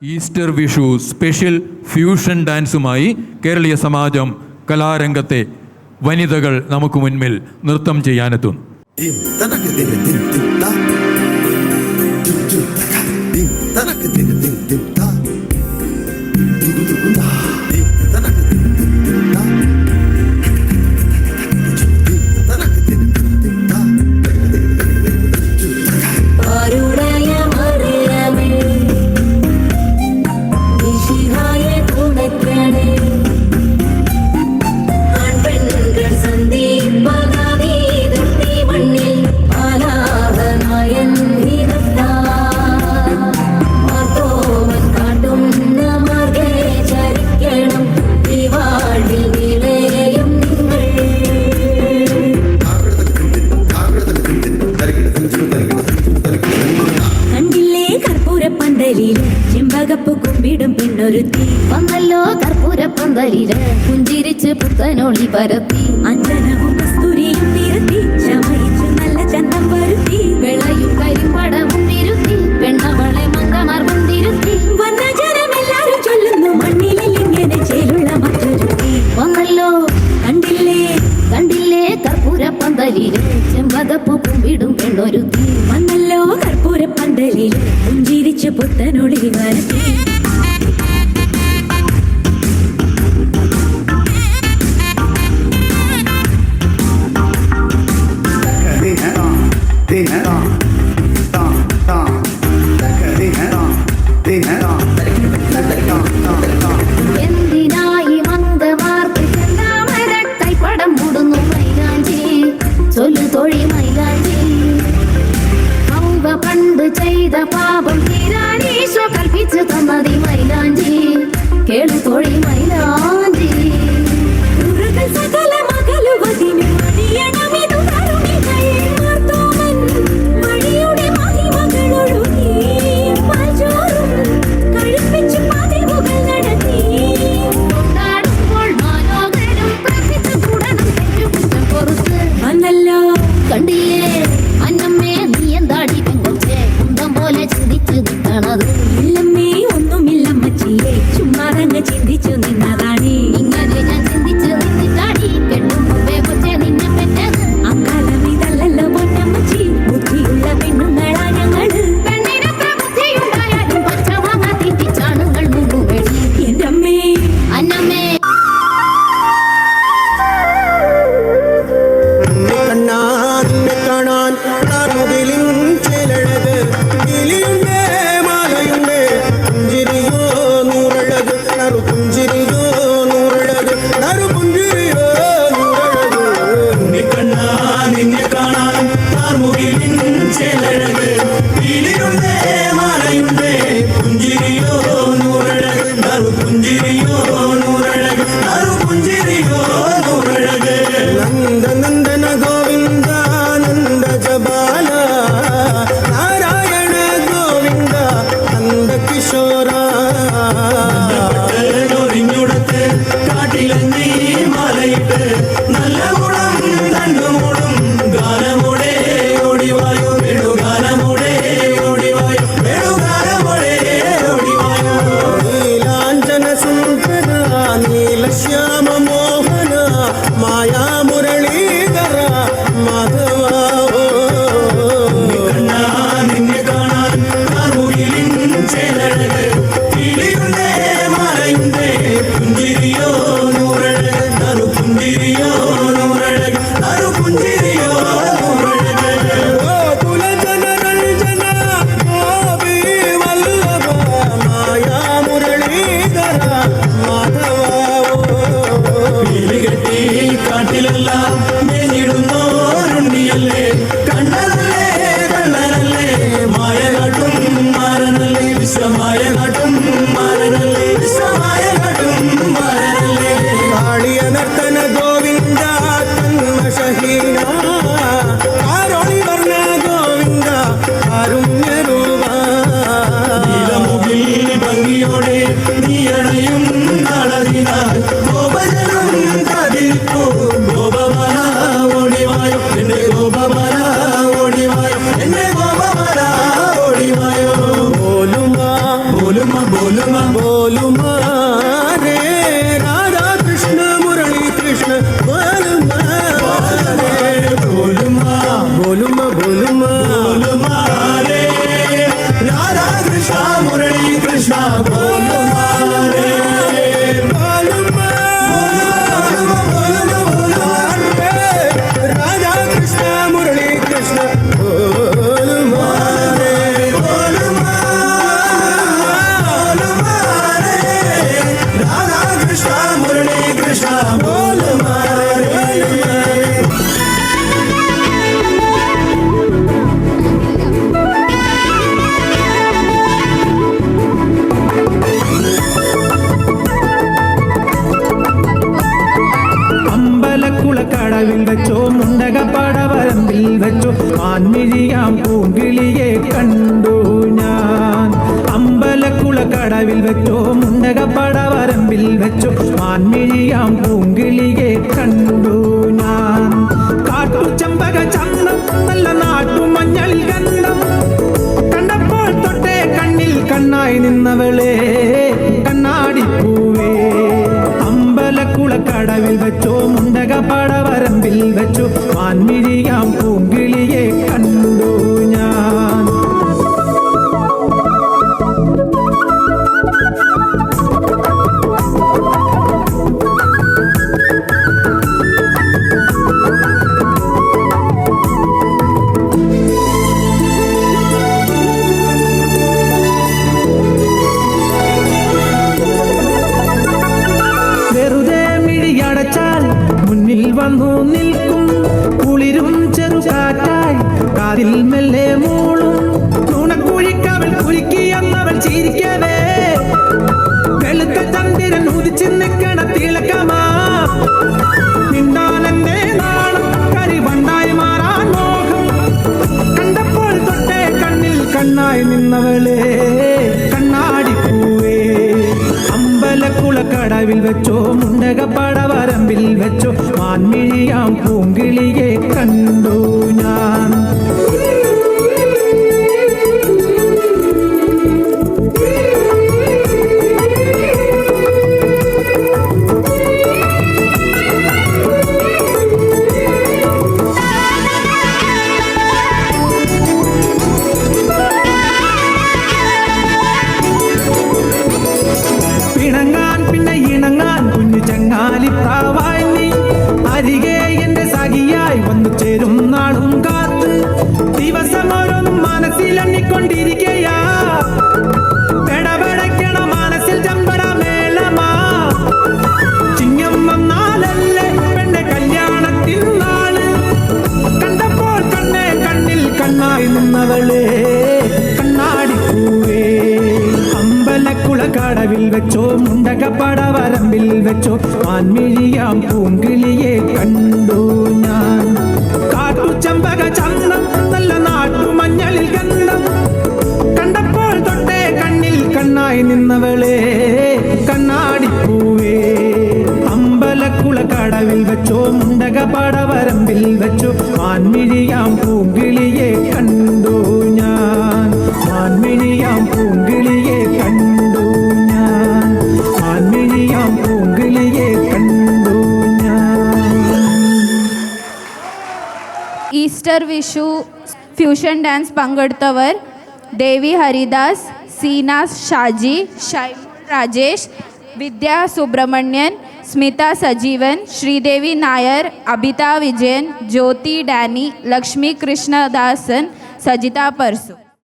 Easter Vishu special fusion ഡാൻസുമായി കേരളീയ സമാജം കലാരംഗത്തെ വനിതകൾ നമുക്ക് മുൻപിൽ നൃത്തം ചെയ്യാനെത്തുന്നു. ചെമ്പകപ്പ് കുമ്പിടും പെണ്ണൊരുത്തി വന്നല്ലോ കർപ്പൂരപ്പന്തലില് പുഞ്ചിരിച്ച് പുത്തനൊളി പരത്തി അഞ്ജനവും കസ്തൂരിയും നിരത്തി ശമയിച്ചു നല്ല ചന്തം വരുത്തി വെള്ളയും കരിമ്പടവും തിരുത്തി പെണ്ണവളെ മങ്കമാർവും തിരുത്തി വന്ന ജനമെല്ലാരും ചൊല്ലുന്നു മണ്ണിലിൽ ഇങ്ങനെ ചേലുള്ള മറ്റൊരുത്തി വന്നല്ലോ കണ്ടില്ലേ കണ്ടില്ലേ കർപ്പൂരപ്പന്തലില് ചെമ്പകപ്പ് കുമ്പിടും പെണ്ണൊരുത്തി വന്നല്ലോ കർപ്പൂരപ്പന്തലില് പുഞ്ചിരിച്ച് പുത്തനൊളി വരത്തി എന്തിനായി മന്ദമാർക്ക് ചെന്താമര കൈപ്പടം മൂടുന്നു മൈലാഞ്ചി ചൊല്ലു തൊഴി മൈലാഞ്ചി പണ്ട് ചെയ്ത പാപം തീരാനീശോ കൽപ്പിച്ചു തന്നതി മൈലാഞ്ചി കേളു തൊഴി മൈലാഞ്ചി സകല മകളുവതിന് മണിയണമിതു തരുണികൾ മാർത്തോമൻ വഴിയുടെ മഹിമകളൊഴുകി പാൽചോറും കഴിപ്പിച്ചു പതിവുകൾ നടത്തി കൊണ്ടാടുമ്പോൾ മാലോകരും പ്രാർത്ഥിച്ചു കൂടണം തെറ്റുകുറ്റം പുറത്ത് വന്നല്ലോ കണ്ടില്ലേ അന്നമ്മേ നീ എന്താടി പെങ്കൊച്ചേ കുന്തം പോലെ ചിന്തിച്ചു നിൽക്കണത് ഇല്ലമ്മേ ഒന്നുമില്ല മച്ചിയെ ചുമ്മാതങ്ങ് ചിന്തിച്ചു നിന്നതാണേ ഇങ്ങനെ ഞാൻ ചിന്തിച്ചു നിന്നിട്ടാടി പെണ്ണും മുമ്പേ കൊച്ചേ നിന്നെ പെറ്റത് അക്കാലം ഇതല്ലല്ലോ പൊന്നമ്മച്ചി ബുദ്ധിയുള്ള പെണ്ണുങ്ങളാ ഞങ്ങള് പെണ്ണിനത്ര ബുദ്ധിയുണ്ടായാലും പച്ച വാങ്ങാ തിരിച്ചാണുങ്ങൾ മുമ്പുവഴി എന്റെ അമ്മേ അന്നമ്മേ बोलुमा बोलुमा रे राधा कृष्ण मुरली कृष्ण बोलुमा रे बोलुमा बोलुमा बोलुमा बोलुमा रे राधा कृष्ण मुरली कृष्ण बोलुमा रे बोलुमा बोलुमा रे राधा कृष्ण मुरली कृष्ण बोलुमा रे बोलुमा बोलुमा रे राधा कृष्ण मुरली कृष्ण बोलुमा रे അമ്പലക്കുളക്കടവിൽ വെച്ചോ മുണ്ടകപ്പടവരമ്പിൽ വെച്ചോ ആൻമിഴിയാം പൂങ്കിളിയെ കണ്ടു ഞാൻ. അമ്പലക്കുളക്കടവിൽ വെച്ചോ മുണ്ടകപ്പടവരമ്പിൽ വെച്ചോ ആൻമിഴിയാം പൂങ്കിളിയെ കണ്ടു ഞാൻ. കാട്ടുചെമ്പക ചന്തം നല്ല നാട്ടുമഞ്ഞൾ ഗന്ധം കണ്ടപ്പോൾ തൊട്ടേ കണ്ണിൽ കണ്ണായി നിന്നവളെ കണ്ണാടിപ്പൂവേ. അമ്പലക്കുളക്കടവിൽ വെച്ചോ മുണ്ടകപ്പടവരമ്പിൽ വെച്ചോ മാൻമിഴിയാം പൂങ്കിളിയെ കണ്ടു ഞാൻ. വെറുതെ മിഴിയടച്ചാൽ മുന്നിൽ വന്നു നിൽക്കും കുളിരും ചെറുകാറ്റായി കാതിൽ മെല്ലെ മൂളും നുണക്കുഴിക്കവൾ കുലുക്കിയെന്നവൾ ചിരിക്കവേ വെളുത്ത ചന്ദ്രൻ ഉദിച്ചു നിൽക്കണ തിളക്കമാ മിണ്ടാനെന്റെ നാളം കരിവണ്ടായി മാറാൻ മോഹം കണ്ടപ്പോൾ തൊട്ടേ കണ്ണിൽ കണ്ണായി നിന്നവളെ കണ്ണാടിപ്പൂവേ. അമ്പലക്കുളക്കടവിൽ വെച്ചോ മുണ്ടകപ്പടവരമ്പിൽ വെച്ചോ മാൻമിഴിയാം പൂങ്കിളിയെ കണ്ടു ഞാൻ. പിണങ്ങാൻ പിന്നെ ഇണങ്ങാൻ കുഞ്ഞു ചങ്ങാലിപ്രാവായി നീ അരികെ എന്റെ സഖിയായി വന്നു ചേരും നാളും കാത്ത് ദിവസമോരോന്നും മനസ്സിലെണ്ണിക്കൊണ്ടിരിക്കയാ പെടപെടയ്ക്കണ മനസ്സിൽ ചമ്പട മേളമാ ചിങ്ങം വന്നാലല്ലേ പെണ്ടെ കല്യാണത്തിൻ നാള് കണ്ടപ്പോൾ കണ്ണേ കണ്ണിൽ കണ്ണായി നിന്നവളെ കണ്ണാടിപ്പൂവേ. അമ്പലക്കുളക്കടവിൽ വെച്ചോ മുണ്ടകപ്പടവരമ്പിൽ വെച്ചോ മാൻമിഴിയാം പൂങ്കിളിയെ കണ്ടു ഞാൻ. കാട്ടുചെമ്പക ചന്തം നല്ല നാട്ടുമഞ്ഞളിൽ ഗന്ധം കണ്ടപ്പോൾ തൊട്ടേ കണ്ണിൽ കണ്ണായി നിന്നവളെ കണ്ണാടിപ്പൂവേ. അമ്പലക്കുളക്കടവിൽ വെച്ചോ മുണ്ടകപ്പടവരമ്പിൽ വെച്ചോ മാൻമിഴിയാം പൂങ്കിളിയെ കണ്ടു ഞാൻ. മാൻമിഴിയാം പൂങ്കിളിയെ കണ്ടു ഞാൻ. മാൻമിഴിയാം പൂങ്കിളിയെ കണ്ടു ഞാൻ. ഈസ്റ്റർ വിഷു ഫ്യൂഷൻ ഡാൻസ് പങ്കെടുത്തവർ ദേവി ഹരിദാസ്, സീനാസ് ഷാജി, ഷൈമോൾ രാജേഷ്, വിദ്യ സുബ്രഹ്മണ്യൻ, സ്മിത സജീവൻ, ശ്രീദേവി നായർ, അബിത വിജയൻ, ജ്യോതി ഡാനി, ലക്ഷ്മി കൃഷ്ണദാസൻ, സജിത പർസു.